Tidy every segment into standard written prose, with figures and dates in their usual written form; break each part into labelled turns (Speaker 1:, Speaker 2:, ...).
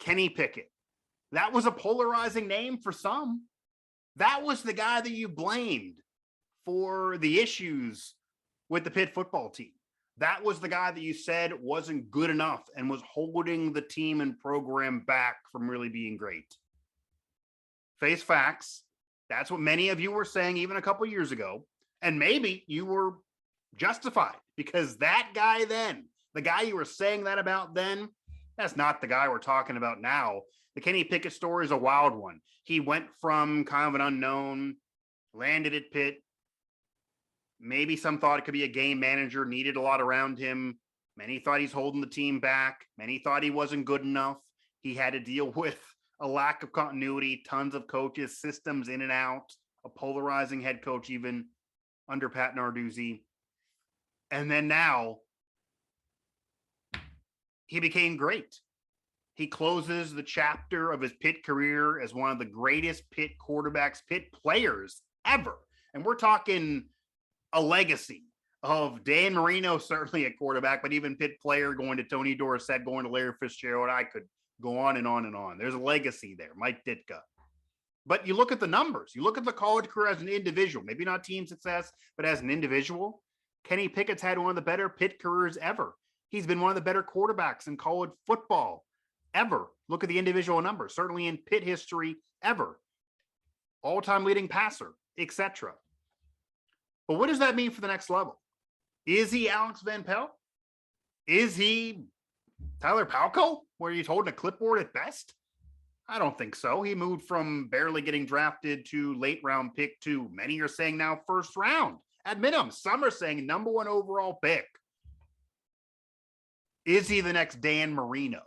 Speaker 1: Kenny Pickett. That was a polarizing name for some. That was the guy that you blamed for the issues with the Pitt football team. That was the guy that you said wasn't good enough and was holding the team and program back from really being great. Face facts. That's what many of you were saying even a couple years ago. And maybe you were justified, because that guy then, the guy you were saying that about then, that's not the guy we're talking about now. The Kenny Pickett story is a wild one. He went from kind of an unknown, landed at Pitt. Maybe some thought it could be a game manager, needed a lot around him. Many thought he's holding the team back. Many thought he wasn't good enough. He had to deal with a lack of continuity, tons of coaches, systems in and out, a polarizing head coach even under Pat Narduzzi. And then now he became great. He closes the chapter of his Pitt career as one of the greatest Pitt quarterbacks, Pitt players ever. And we're talking a legacy of Dan Marino, certainly at quarterback, but even Pitt player going to Tony Dorsett, going to Larry Fitzgerald. I could go on and on and on. There's a legacy there, Mike Ditka. But you look at the numbers. You look at the college career as an individual, maybe not team success, but as an individual. Kenny Pickett's had one of the better Pitt careers ever. He's been one of the better quarterbacks in college football ever. Look at the individual numbers, certainly in Pitt history ever. All-time leading passer, etc. But what does that mean for the next level? Is he Alex Van Pelt? Is he Tyler Palko, where he's holding a clipboard at best? I don't think so. He moved from barely getting drafted to late round pick to, many are saying now, first round. At minimum, some are saying number 1 overall pick. Is he the next Dan Marino?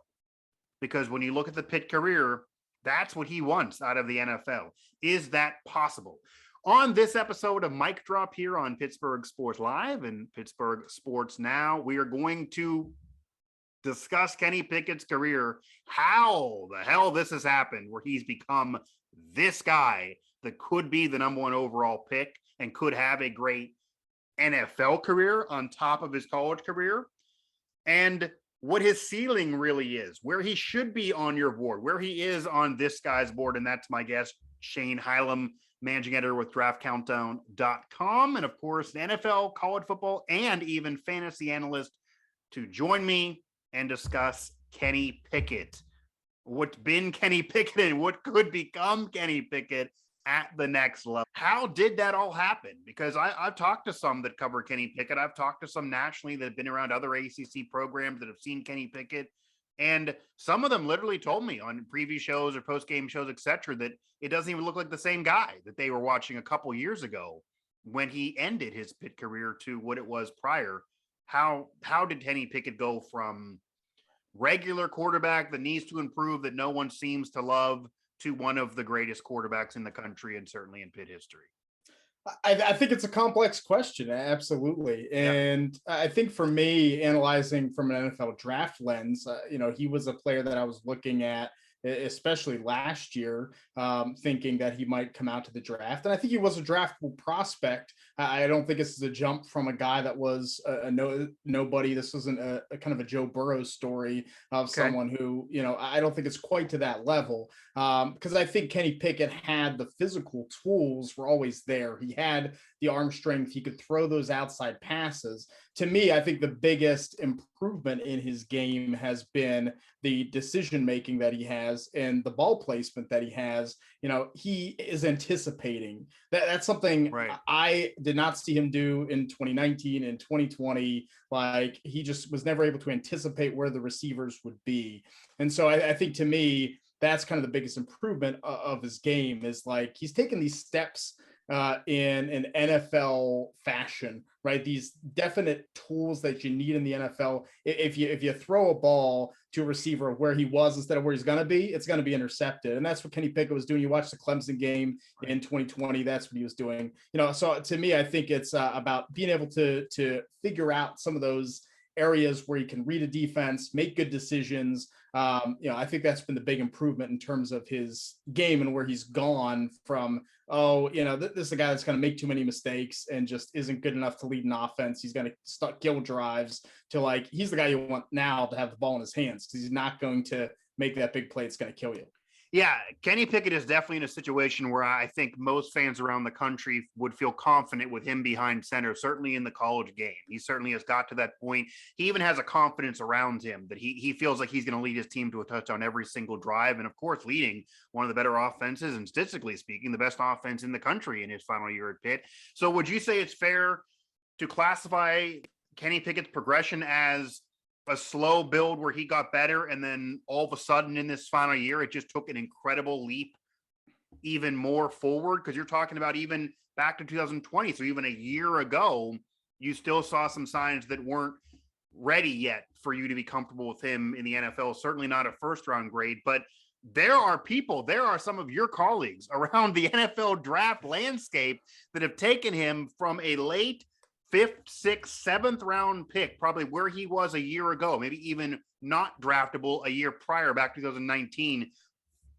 Speaker 1: Because when you look at the Pitt career, that's what he wants out of the NFL. Is that possible? On this episode of Mic Drop here on Pittsburgh Sports Live and Pittsburgh Sports Now, we are going to discuss Kenny Pickett's career, how the hell this has happened, where he's become this guy that could be the number 1 overall pick and could have a great NFL career on top of his college career, and what his ceiling really is, where he should be on your board, where he is on this guy's board. And that's my guest, Shane Hylam, managing editor with draftcountdown.com. And of course, an NFL, college football, and even fantasy analyst to join me and discuss Kenny Pickett. What's been Kenny Pickett and what could become Kenny Pickett at the next level. How did that all happen? Because I've talked to some that cover Kenny Pickett. I've talked to some nationally that have been around other ACC programs that have seen Kenny Pickett. And some of them literally told me on preview shows or post-game shows, etc., that it doesn't even look like the same guy that they were watching a couple years ago when he ended his Pitt career to what it was prior. How did Kenny Pickett go from regular quarterback that needs to improve, that no one seems to love, to one of the greatest quarterbacks in the country and certainly in Pitt history?
Speaker 2: I think it's a complex question. Absolutely. And yeah. I think for me, analyzing from an NFL draft lens, he was a player that I was looking at, especially last year, thinking that he might come out to the draft. And I think he was a draftable prospect. I don't think this is a jump from a guy that was a nobody. This wasn't a kind of a Joe Burrow story of someone who, I don't think it's quite to that level. Because I think Kenny Pickett had the physical tools were always there. He had the arm strength. He could throw those outside passes. To me, I think the biggest improvement in his game has been the decision-making that he has and the ball placement that he has. He is anticipating. That's something I did not see him do in 2019 and 2020. Like, he just was never able to anticipate where the receivers would be. And so I think, to me, that's kind of the biggest improvement of his game, is like he's taken these steps in an NFL fashion, right? These definite tools that you need in the NFL. If you throw a ball to a receiver where he was instead of where he's going to be, it's going to be intercepted. And that's what Kenny Pickett was doing. You watch the Clemson game in 2020, that's what he was doing. So to me, I think it's about being able to figure out some of those areas where he can read a defense, make good decisions. I think that's been the big improvement in terms of his game and where he's gone from, this is a guy that's going to make too many mistakes and just isn't good enough to lead an offense. He's going to kill drives, to like, he's the guy you want now to have the ball in his hands, because he's not going to make that big play, it's going to kill you.
Speaker 1: Yeah, Kenny Pickett is definitely in a situation where I think most fans around the country would feel confident with him behind center, certainly in the college game. He certainly has got to that point. He even has a confidence around him that he feels like he's going to lead his team to a touchdown every single drive. And of course, leading one of the better offenses and statistically speaking, the best offense in the country in his final year at Pitt. So would you say it's fair to classify Kenny Pickett's progression as a slow build where he got better, and then all of a sudden in this final year, it just took an incredible leap even more forward? Because you're talking about even back to 2020. So even a year ago, you still saw some signs that weren't ready yet for you to be comfortable with him in the NFL. Certainly not a first round grade, but there are some of your colleagues around the NFL draft landscape that have taken him from a late 5th, 6th, 7th round pick, probably where he was a year ago, maybe even not draftable a year prior, back 2019.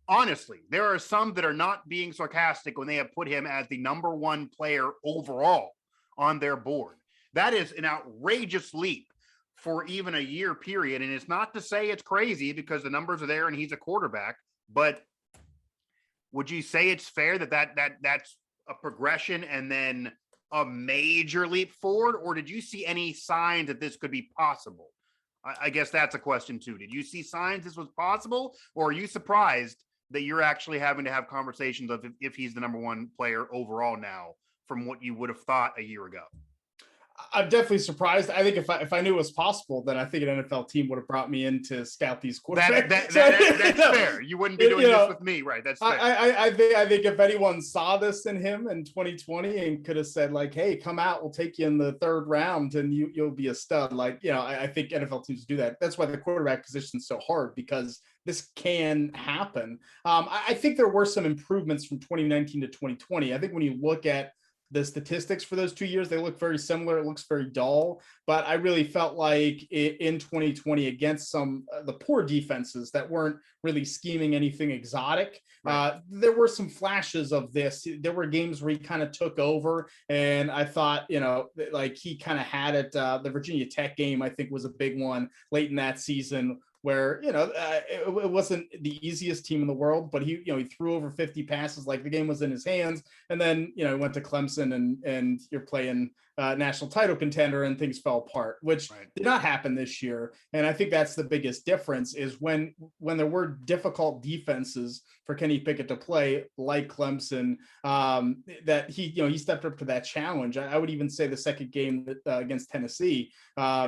Speaker 1: Honestly, there are some that are not being sarcastic when they have put him as the number 1 player overall on their board. That is an outrageous leap for even a year period. And it's not to say it's crazy because the numbers are there and he's a quarterback, but would you say it's fair that's a progression and then a major leap forward, or did you see any signs that this could be possible? I guess that's a question too. Did you see signs this was possible, or are you surprised that you're actually having to have conversations of if he's the number 1 player overall now from what you would have thought a year ago?
Speaker 2: I'm definitely surprised. I think if I knew it was possible, then I think an NFL team would have brought me in to scout these quarterbacks.
Speaker 1: That's fair. You wouldn't be doing this with me, right? That's fair.
Speaker 2: I think if anyone saw this in him in 2020 and could have said like, "Hey, come out, we'll take you in the 3rd round, and you'll be a stud." Like, I think NFL teams do that. That's why the quarterback position is so hard, because this can happen. I think there were some improvements from 2019 to 2020. I think when you look at the statistics for those 2 years, they look very similar. It looks very dull, but I really felt like in 2020 against some the poor defenses that weren't really scheming anything exotic, right. There were some flashes of this. There were games where he kind of took over, and I thought, like he kind of had it. The Virginia Tech game, I think, was a big one late in that season, where it wasn't the easiest team in the world, but he threw over 50 passes, like the game was in his hands. And then he went to Clemson, and you're playing national title contender, and things fell apart, which did not happen this year. And I think that's the biggest difference, is when there were difficult defenses for Kenny Pickett to play, like Clemson, that he stepped up to that challenge. I would even say the second game against Tennessee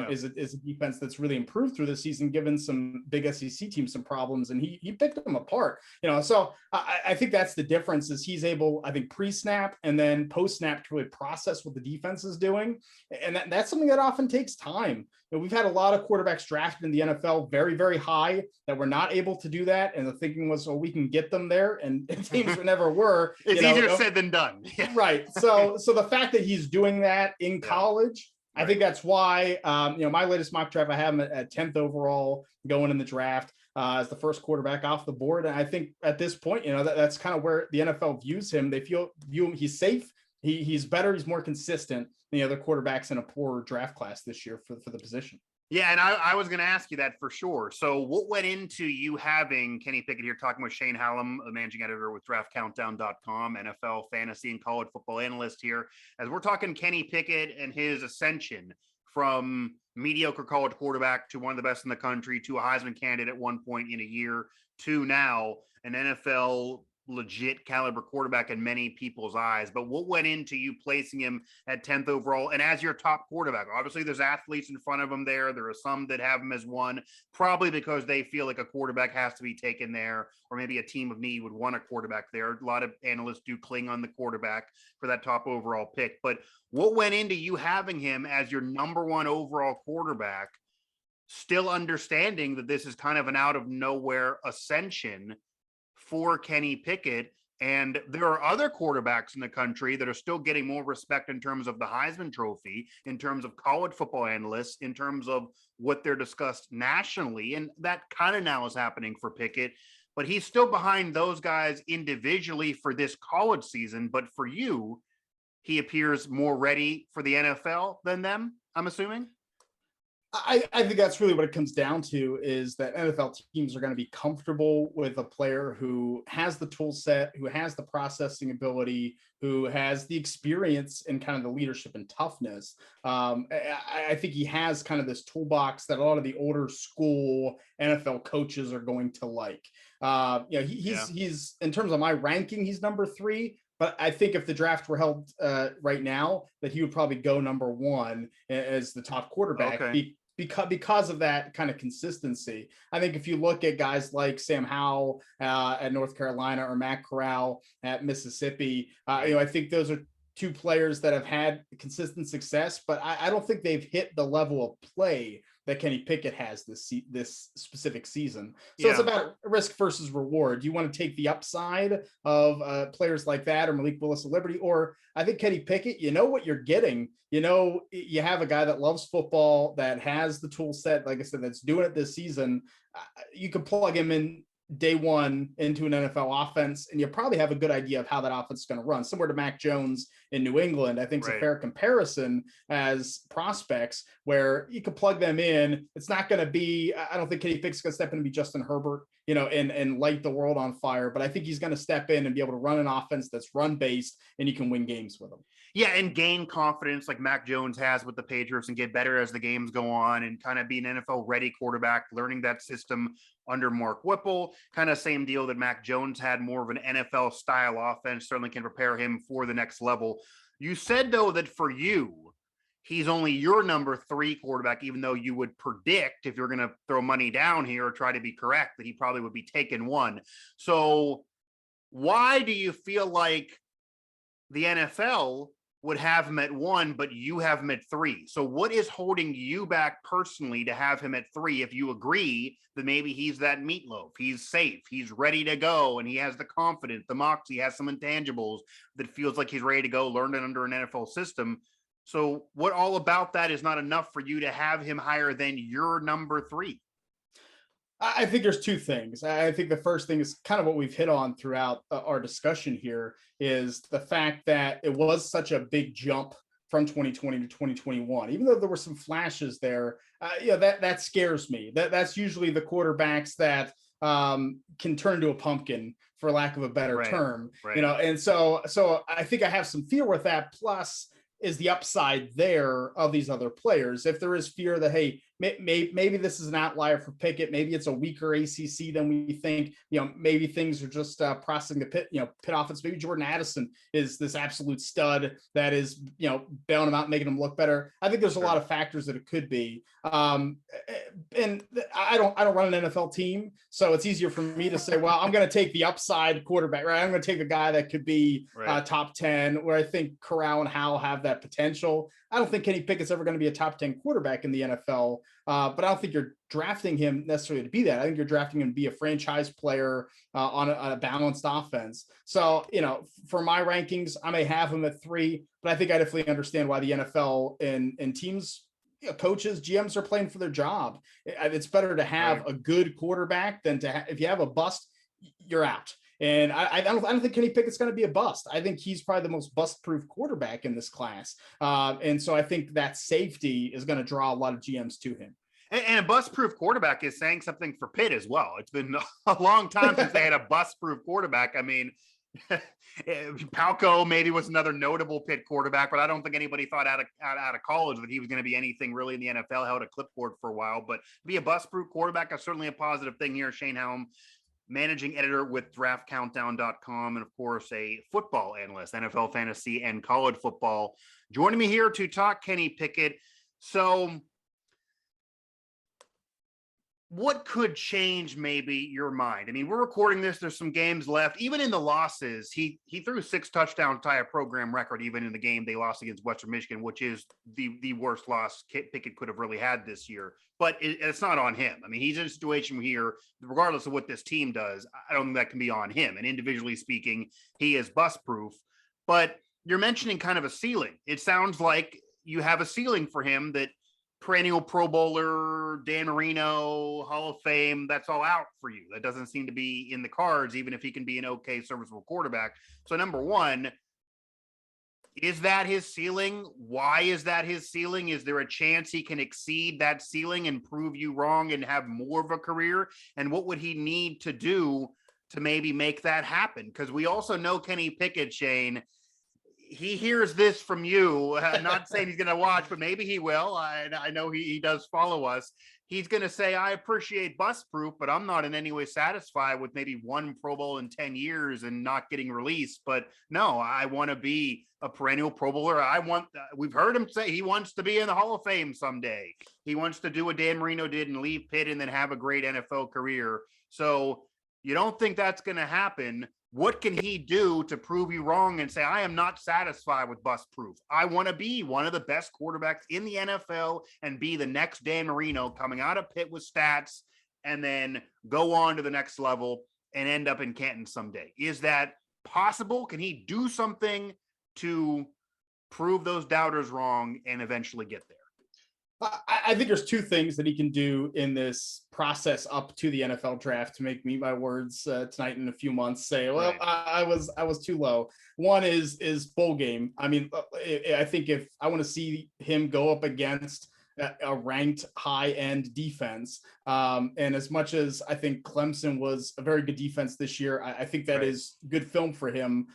Speaker 2: is a defense that's really improved through the season, given some big SEC teams some problems, and he picked them apart. So I think that's the difference, is he's able, I think, pre-snap and then post-snap to really process what the defense is doing, and that's something that often takes time. We've had a lot of quarterbacks drafted in the NFL very, very high that were not able to do that, and the thinking was, we can get them there, and teams never were.
Speaker 1: It's easier said than done.
Speaker 2: Right. So the fact that he's doing that in college, I think that's why, my latest mock draft, I have him at 10th overall going in the draft as the first quarterback off the board. And I think at this point, that's kind of where the NFL views him. They view him, he's safe. He's better. He's more consistent than the other quarterbacks in a poor draft class this year for the position.
Speaker 1: Yeah, and I was going to ask you that for sure. So what went into you having Kenny Pickett here, talking with Shane Hallam, the managing editor with draftcountdown.com, NFL fantasy and college football analyst here, as we're talking Kenny Pickett and his ascension from mediocre college quarterback to one of the best in the country, to a Heisman candidate at one point in a year, to now an NFL legit caliber quarterback in many people's eyes. But what went into you placing him at 10th overall and as your top quarterback? Obviously there's athletes in front of him there. There are some that have him as 1, probably because they feel like a quarterback has to be taken there, or maybe a team of need would want a quarterback there. A lot of analysts do cling on the quarterback for that top overall pick. But what went into you having him as your number 1 overall quarterback, still understanding that this is kind of an out of nowhere ascension for Kenny Pickett, and there are other quarterbacks in the country that are still getting more respect in terms of the Heisman Trophy, in terms of college football analysts, in terms of what they're discussed nationally, and that kind of now is happening for Pickett, but he's still behind those guys individually for this college season. But for you, he appears more ready for the NFL than them, I'm assuming?
Speaker 2: I think that's really what it comes down to, is that NFL teams are going to be comfortable with a player who has the tool set, who has the processing ability, who has the experience and kind of the leadership and toughness. I think he has kind of this toolbox that a lot of the older school NFL coaches are going to like. He's in terms of my ranking, he's number 3. But I think if the draft were held right now, that he would probably go number 1 as the top quarterback.
Speaker 1: Okay.
Speaker 2: Because of that kind of consistency. I think if you look at guys like Sam Howell at North Carolina or Matt Corral at Mississippi, I think those are 2 players that have had consistent success, but I don't think they've hit the level of play that Kenny Pickett has this specific season. So it's about risk versus reward. Do you want to take the upside of players like that, or Malik Willis of Liberty? Or I think Kenny Pickett, you know what you're getting. You have a guy that loves football, that has the tool set, like I said, that's doing it this season. You can plug him in day one into an NFL offense, and you probably have a good idea of how that offense is going to run. Similar to Mac Jones in New England, I think is a fair comparison as prospects, where you could plug them in. It's not going to be, I don't think Kenny Pickett's going to step in and be Justin Herbert, and light the world on fire, but I think he's going to step in and be able to run an offense that's run based, and you can win games with him.
Speaker 1: Yeah, and gain confidence like Mac Jones has with the Patriots, and get better as the games go on, and kind of be an NFL-ready quarterback, learning that system under Mark Whipple. Kind of same deal that Mac Jones had, more of an NFL-style offense, certainly can prepare him for the next level. You said, though, that for you, he's only your number 3 quarterback, even though you would predict, if you're going to throw money down here or try to be correct, that he probably would be taken 1. So why do you feel like the NFL would have him at 1, but you have him at 3? So what is holding you back personally to have him at 3, if you agree that maybe he's that meatloaf, he's safe, he's ready to go, and he has the confidence, the moxie, he has some intangibles that feels like he's ready to go, learn it under an NFL system? So what all about that is not enough for you to have him higher than your number 3?
Speaker 2: I think there's 2 things. I think the first thing is kind of what we've hit on throughout our discussion here, is the fact that it was such a big jump from 2020 to 2021. Even though there were some flashes there, that scares me. That's usually the quarterbacks that can turn into a pumpkin, for lack of a better term. And so I think I have some fear with that. Plus, is the upside there of these other players? If there is fear that, hey, maybe this is an outlier for Pickett, maybe it's a weaker ACC than we think, maybe things are just processing the Pitt offense. Maybe Jordan Addison is this absolute stud that is, bailing him out, making him look better. I think there's a lot of factors that it could be. And I don't run an NFL team, so it's easier for me to say, well, I'm going to take the upside quarterback, right? I'm going to take a guy that could be top 10, where I think Corral and Howell have that potential. I don't think Kenny Pickett's ever going to be a top 10 quarterback in the NFL, but I don't think you're drafting him necessarily to be that. I think you're drafting him to be a franchise player on a balanced offense. So, for my rankings, I may have him at 3, but I think I definitely understand why the NFL and teams, coaches, GMs are playing for their job. It's better to have a good quarterback than to if you have a bust, you're out. And I don't think Kenny Pickett's going to be a bust. I think he's probably the most bust-proof quarterback in this class. And so I think that safety is going to draw a lot of GMs to him.
Speaker 1: And a bust-proof quarterback is saying something for Pitt as well. It's been a long time since they had a bust-proof quarterback. I mean, Palco maybe was another notable Pitt quarterback, but I don't think anybody thought out of college that he was going to be anything really in the NFL. Held a clipboard for a while, but to be a bust-proof quarterback is certainly a positive thing here. Shane Helm, managing editor with draftcountdown.com, and of course a football analyst, NFL fantasy and college football, joining me here to talk Kenny Pickett. So what could change maybe your mind? I mean, we're recording this, there's some games left. Even in the losses, he threw 6 touchdowns, tie a program record, even in the game they lost against Western Michigan, which is the worst loss Pickett could have really had this year. But it's not on him. I mean, he's in a situation here, regardless of what this team does, I don't think that can be on him. And individually speaking, he is bust-proof. But you're mentioning kind of a ceiling. It sounds like you have a ceiling for him, that perennial Pro Bowler, Dan Marino, Hall of Fame, that's all out for you. That doesn't seem to be in the cards, even if he can be an okay serviceable quarterback. So number one, Is that his ceiling? Why is that his ceiling? Is there a chance he can exceed that ceiling and prove you wrong and have more of a career? And what would he need to do to maybe make that happen? Because we also know Kenny Pickett, Shane, he hears this from you. Not saying he's going to watch, but maybe he will. I know he does follow us. He's going to say, I appreciate bust proof, but I'm not in any way satisfied with maybe one Pro Bowl in 10 years and not getting released. But no, I want to be a perennial Pro Bowler. We've heard him say he wants to be in the Hall of Fame someday. He wants to do what Dan Marino did and leave Pitt and then have a great NFL career. So you don't think that's going to happen? What can he do to prove you wrong and say, I am not satisfied with bust proof? I want to be one of the best quarterbacks in the NFL and be the next Dan Marino coming out of Pitt with stats and then go on to the next level and end up in Canton someday. Is that possible? Can he do something to prove those doubters wrong and eventually get there?
Speaker 2: I think there's two things that he can do in this process up to the NFL draft to make me my words tonight in a few months say, well, right. I was too low. One is bowl game. I mean, I think if I want to see him go up against a ranked high end defense, and as much as I think Clemson was a very good defense this year, I think that is good film for him.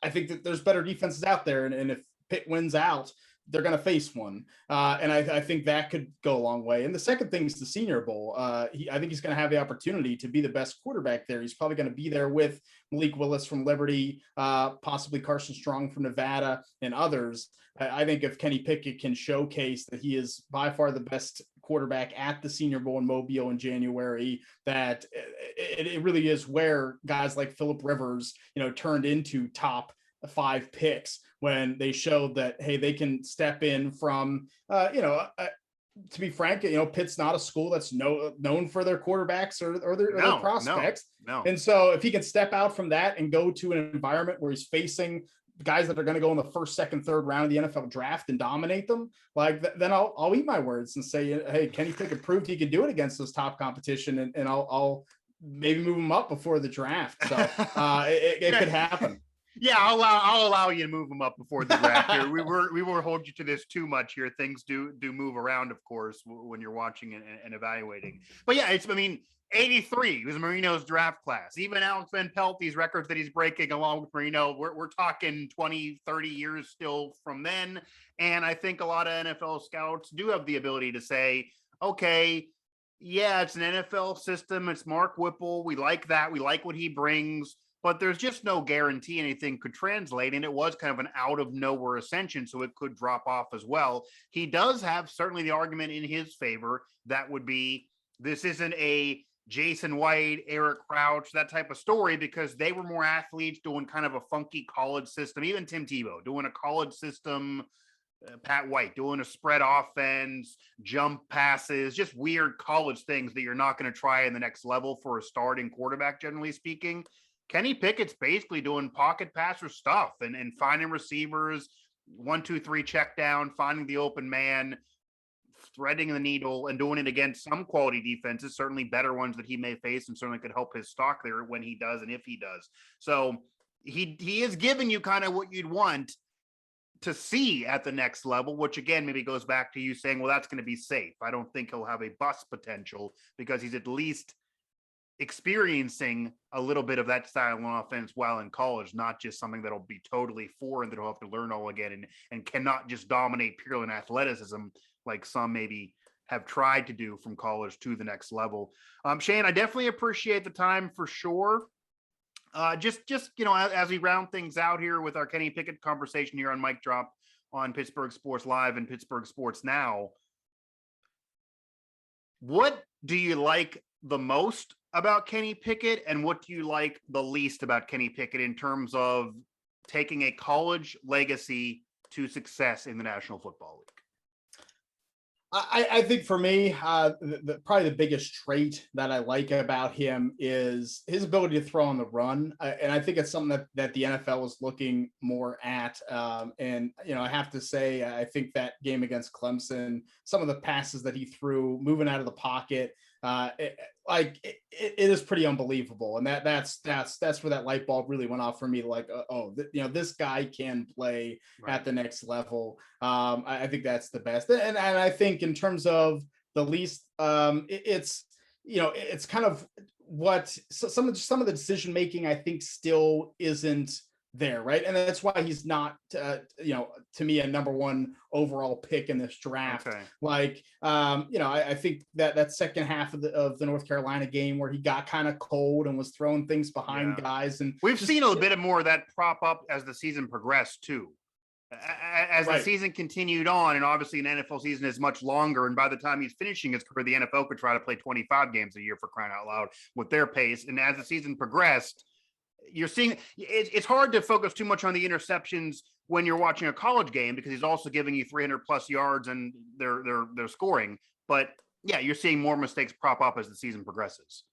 Speaker 2: I think that there's better defenses out there, and if Pitt wins out, they're going to face one. And I think that could go a long way. And the second thing is the Senior Bowl. I think he's going to have the opportunity to be the best quarterback there. He's probably going to be there with Malik Willis from Liberty, possibly Carson Strong from Nevada, and others. I think if Kenny Pickett can showcase that he is by far the best quarterback at the Senior Bowl in Mobile in January, that it really is where guys like Phillip Rivers, turned into top 5 picks when they showed that, hey, they can step in from, to be frank, Pitt's not a school that's known for their quarterbacks or their prospects.
Speaker 1: No.
Speaker 2: And so if he can step out from that and go to an environment where he's facing guys that are going to go in the first, second, third round of the NFL draft and dominate them, then I'll eat my words and say, hey, Kenny Pickett proved he could do it against this top competition, and I'll maybe move him up before the draft. So it could happen.
Speaker 1: Yeah, I'll allow you to move them up before the draft here. We won't hold you to this too much here. Things do move around, of course, when you're watching and evaluating. But yeah, 83 was Marino's draft class. Even Alex Van Pelt, these records that he's breaking along with Marino, we're talking 20, 30 years still from then. And I think a lot of NFL scouts do have the ability to say, okay, yeah, it's an NFL system. It's Mark Whipple. We like that. We like what he brings. But there's just no guarantee anything could translate. And it was kind of an out of nowhere ascension, so it could drop off as well. He does have certainly the argument in his favor that would be, this isn't a Jason White, Eric Crouch, that type of story, because they were more athletes doing kind of a funky college system. Even Tim Tebow doing a college system, Pat White doing a spread offense, jump passes, just weird college things that you're not going to try in the next level for a starting quarterback, generally speaking. Kenny Pickett's basically doing pocket passer stuff and finding receivers, 1, 2, 3 check down, finding the open man, threading the needle, and doing it against some quality defenses, certainly better ones that he may face, and certainly could help his stock there when he does and if he does. So he is giving you kind of what you'd want to see at the next level, which again maybe goes back to you saying, well, that's going to be safe. I don't think he'll have a bust potential because he's at least experiencing a little bit of that style of offense while in college, not just something that'll be totally foreign that he'll have to learn all again and cannot just dominate purely in athleticism like some maybe have tried to do from college to the next level. Shane, I definitely appreciate the time for sure. Just as we round things out here with our Kenny Pickett conversation here on Mic Drop on Pittsburgh Sports Live and Pittsburgh Sports Now, what do you like the most about Kenny Pickett, and what do you like the least about Kenny Pickett in terms of taking a college legacy to success in the National Football League?
Speaker 2: I think for me, probably the biggest trait that I like about him is his ability to throw on the run. And I think it's something that the NFL is looking more at. And I have to say, I think that game against Clemson, some of the passes that he threw, moving out of the pocket, it is pretty unbelievable. And that's where that light bulb really went off for me. Like, this guy can play at the next level. I think that's the best. And I think in terms of the least, it's kind of what some of the decision making I think still isn't there, right? And that's why he's not, to me, a number one overall pick in this draft.
Speaker 1: Okay.
Speaker 2: Like, I think that second half of the North Carolina game where he got kind of cold and was throwing things behind guys, and
Speaker 1: we've seen a bit more of that prop up as the season progressed too. As the season continued on, and obviously an NFL season is much longer, and by the time he's finishing his career, the NFL could try to play 25 games a year, for crying out loud, with their pace. And as the season progressed, you're seeing it's hard to focus too much on the interceptions when you're watching a college game, because he's also giving you 300 plus yards and they're scoring. But yeah, you're seeing more mistakes prop up as the season progresses.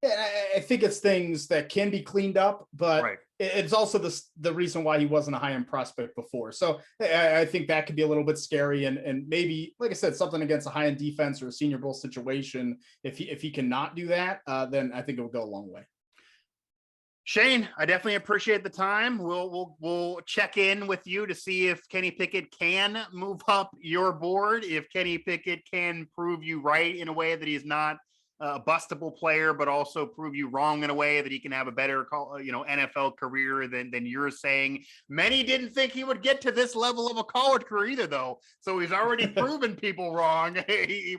Speaker 2: Yeah, I think it's things that can be cleaned up, but it's also the reason why he wasn't a high-end prospect before. So I think that could be a little bit scary, and maybe, like I said, something against a high-end defense or a Senior Bowl situation. If he cannot do that, then I think it will go a long way.
Speaker 1: Shane, I definitely appreciate the time. We'll check in with you to see if Kenny Pickett can move up your board, if Kenny Pickett can prove you right in a way that he's not a bustable player, but also prove you wrong in a way that he can have a better, NFL career than you're saying. Many didn't think he would get to this level of a college career either, though. So he's already proven people wrong. He's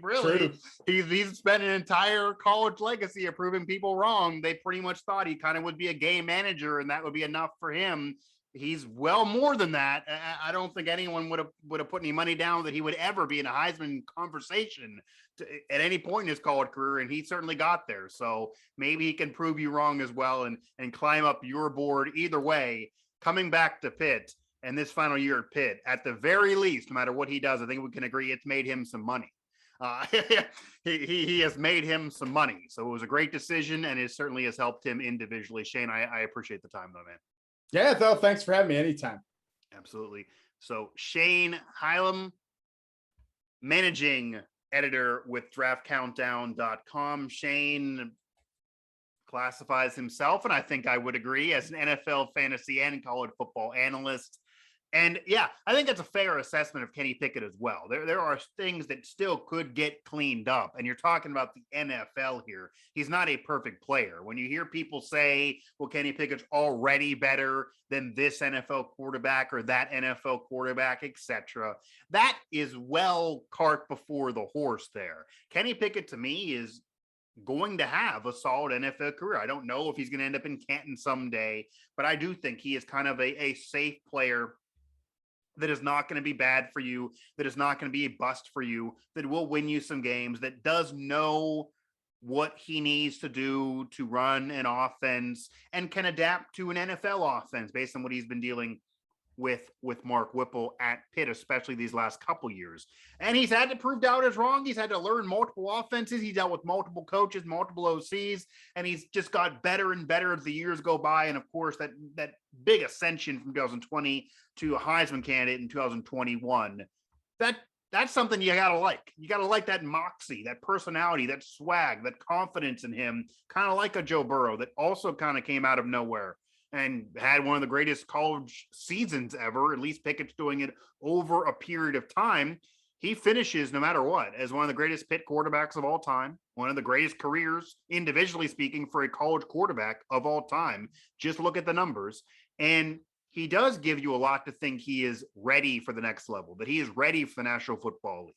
Speaker 1: spent an entire college legacy of proving people wrong. They pretty much thought he kind of would be a game manager, and that would be enough for him. He's well more than that. I don't think anyone would have put any money down that he would ever be in a Heisman conversation at any point in his college career, and he certainly got there. So maybe he can prove you wrong as well and climb up your board. Either way, coming back to Pitt and this final year at Pitt, at the very least, no matter what he does, I think we can agree it's made him some money. He has made him some money. So it was a great decision, and it certainly has helped him individually. Shane, I appreciate the time, though, man.
Speaker 2: Yeah, though. Thanks for having me anytime.
Speaker 1: Absolutely. So Shane Hylam, managing editor with draftcountdown.com. Shane classifies himself, and I think I would agree, as an NFL fantasy and college football analyst. And yeah, I think that's a fair assessment of Kenny Pickett as well. There are things that still could get cleaned up. And you're talking about the NFL here. He's not a perfect player. When you hear people say, well, Kenny Pickett's already better than this NFL quarterback or that NFL quarterback, etc., that is well cart before the horse there. Kenny Pickett, to me, is going to have a solid NFL career. I don't know if he's going to end up in Canton someday, but I do think he is kind of a safe player that is not going to be bad for you, that is not going to be a bust for you, that will win you some games, that does know what he needs to do to run an offense and can adapt to an NFL offense based on what he's been dealing with Mark Whipple at Pitt, especially these last couple years. And he's had to prove doubters wrong. He's had to learn multiple offenses. He's dealt with multiple coaches, multiple OCs, and he's just got better and better as the years go by. And of course, that big ascension from 2020 to a Heisman candidate in 2021, that's something you got to like. You got to like that moxie, that personality, that swag, that confidence in him, kind of like a Joe Burrow that also kind of came out of nowhere and had one of the greatest college seasons ever. At least Pickett's doing it over a period of time. He finishes, no matter what, as one of the greatest Pitt quarterbacks of all time, one of the greatest careers, individually speaking, for a college quarterback of all time. Just look at the numbers. And he does give you a lot to think he is ready for the next level, that he is ready for the National Football League.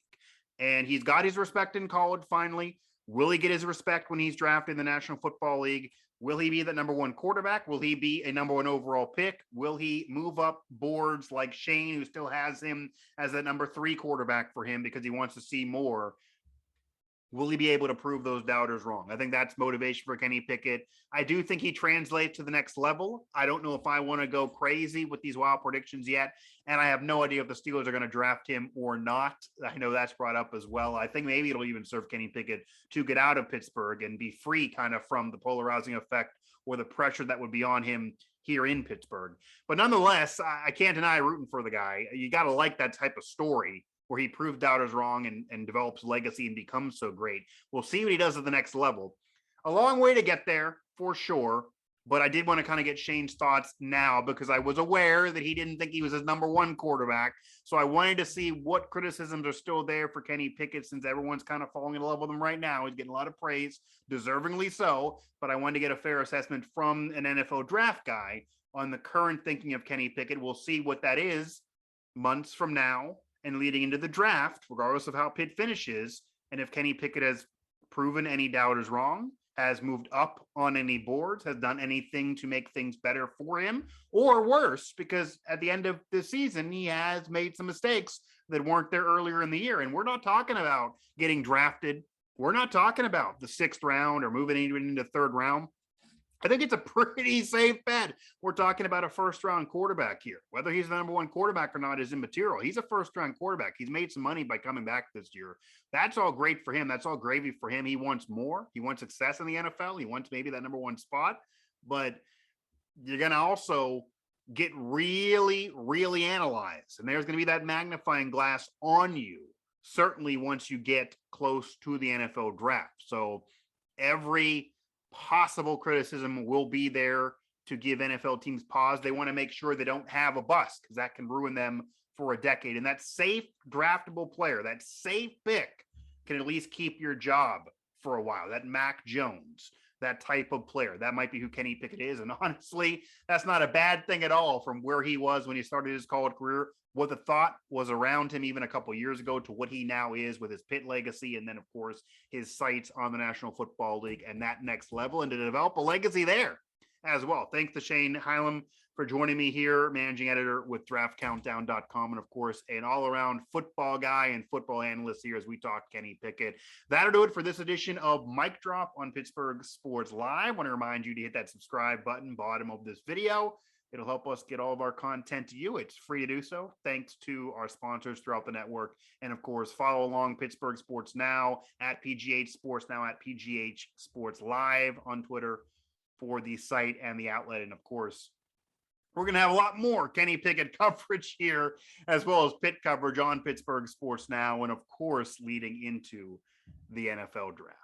Speaker 1: And he's got his respect in college finally. Will he get his respect when he's drafted in the National Football League? Will he be the number one quarterback? Will he be a number one overall pick? Will he move up boards like Shane, who still has him as a number 3 quarterback for him because he wants to see more? Will he be able to prove those doubters wrong? I think that's motivation for Kenny Pickett. I do think he translates to the next level. I don't know if I want to go crazy with these wild predictions yet, and I have no idea if the Steelers are going to draft him or not. I know that's brought up as well. I think maybe it'll even serve Kenny Pickett to get out of Pittsburgh and be free kind of from the polarizing effect or the pressure that would be on him here in Pittsburgh. But nonetheless, I can't deny rooting for the guy. You got to like that type of story where he proved doubters wrong and develops legacy and becomes so great. We'll see what he does at the next level. A long way to get there for sure. But I did want to kind of get Shane's thoughts now because I was aware that he didn't think he was his number one quarterback. So I wanted to see what criticisms are still there for Kenny Pickett since everyone's kind of falling in love with him right now. He's getting a lot of praise, deservingly so. But I wanted to get a fair assessment from an NFL draft guy on the current thinking of Kenny Pickett. We'll see what that is months from now and leading into the draft, regardless of how Pitt finishes. And if Kenny Pickett has proven any doubters wrong, has moved up on any boards, has done anything to make things better for him, or worse, because at the end of the season, he has made some mistakes that weren't there earlier in the year. And we're not talking about getting drafted. We're not talking about the 6th round or moving even into 3rd round. I think it's a pretty safe bet. We're talking about a 1st-round quarterback here. Whether he's the number one quarterback or not is immaterial. He's a 1st-round quarterback. He's made some money by coming back this year. That's all great for him. That's all gravy for him. He wants more. He wants success in the NFL. He wants maybe that number one spot. But you're going to also get really, really analyzed. And there's going to be that magnifying glass on you, certainly once you get close to the NFL draft. So every possible criticism will be there to give NFL teams pause. They want to make sure they don't have a bust because that can ruin them for a decade. And that safe draftable player, that safe pick can at least keep your job for a while. That Mac Jones, that type of player, that might be who Kenny Pickett is. And honestly, that's not a bad thing at all from where he was when he started his college career, what the thought was around him even a couple of years ago to what he now is with his Pitt legacy. And then, of course, his sights on the National Football League and that next level and to develop a legacy there as well. Thanks to Shane Hylam for joining me here, managing editor with draftcountdown.com. And of course, an all-around football guy and football analyst here as we talk Kenny Pickett. That'll do it for this edition of Mic Drop on Pittsburgh Sports Live. I want to remind you to hit that subscribe button, bottom of this video. It'll help us get all of our content to you. It's free to do so. Thanks to our sponsors throughout the network. And of course, follow along Pittsburgh Sports Now at PGH Sports Now at PGH Sports Live on Twitter for the site and the outlet. And of course, we're going to have a lot more Kenny Pickett coverage here, as well as Pitt coverage on Pittsburgh Sports Now. And of course, leading into the NFL draft.